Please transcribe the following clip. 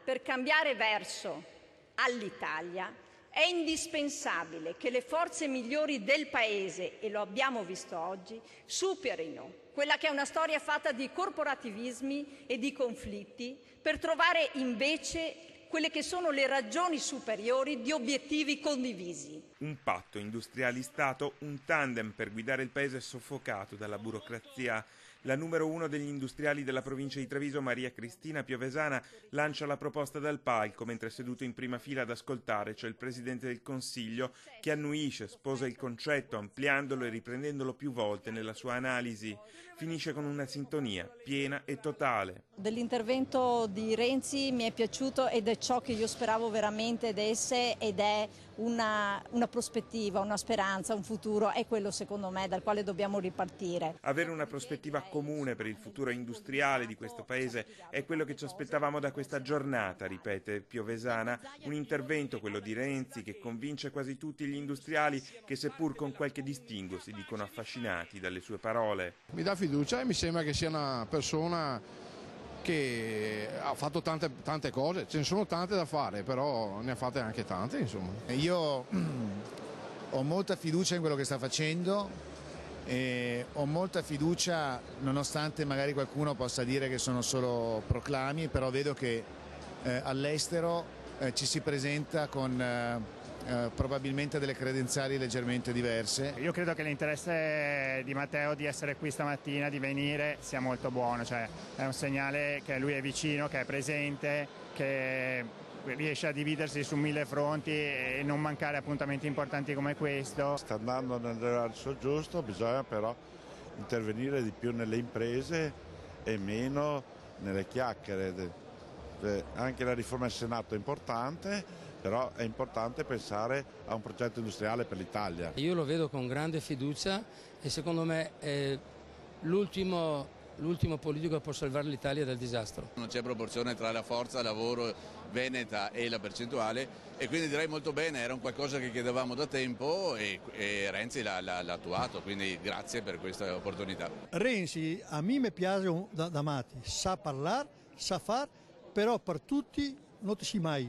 per cambiare verso all'Italia è indispensabile che le forze migliori del Paese, e lo abbiamo visto oggi, superino quella che è una storia fatta di corporativismi e di conflitti per trovare invece quelle che sono le ragioni superiori di obiettivi condivisi. Un patto industriali-Stato, un tandem per guidare il paese soffocato dalla burocrazia. La numero uno degli industriali della provincia di Treviso, Maria Cristina Piovesana, lancia la proposta dal palco, mentre seduto in prima fila ad ascoltare c'è il Presidente del Consiglio che annuisce, sposa il concetto, ampliandolo e riprendendolo più volte nella sua analisi. Finisce con una sintonia piena e totale. Dell'intervento di Renzi mi è piaciuto ed è ciò che io speravo veramente desse, ed è una prospettiva, una speranza, un futuro, è quello secondo me dal quale dobbiamo ripartire. Avere una prospettiva comune per il futuro industriale di questo paese è quello che ci aspettavamo da questa giornata, ripete Piovesana, un intervento, quello di Renzi, che convince quasi tutti gli industriali che seppur con qualche distinguo si dicono affascinati dalle sue parole. Mi dà fiducia e mi sembra che sia una persona che ha fatto tante cose, ce ne sono tante da fare, però ne ha fatte anche tante, insomma. Io ho molta fiducia in quello che sta facendo e ho molta fiducia, nonostante magari qualcuno possa dire che sono solo proclami, però vedo che all'estero ci si presenta con probabilmente delle credenziali leggermente diverse. Io credo che l'interesse di Matteo di essere qui stamattina, di venire, sia molto buono, cioè è un segnale che lui è vicino, che è presente, che riesce a dividersi su 1000 fronti e non mancare appuntamenti importanti come questo. Sta andando nel verso giusto, bisogna però intervenire di più nelle imprese e meno nelle chiacchiere. Anche la riforma del Senato è importante, però è importante pensare a un progetto industriale per l'Italia. Io lo vedo con grande fiducia e secondo me è l'ultimo politico che può salvare l'Italia dal disastro. Non c'è proporzione tra la forza lavoro veneta e la percentuale e quindi direi molto bene, era un qualcosa che chiedevamo da tempo e Renzi l'ha attuato, quindi grazie per questa opportunità. Renzi a me mi piace da matti, sa parlare, sa fare, però per tutti non si mai.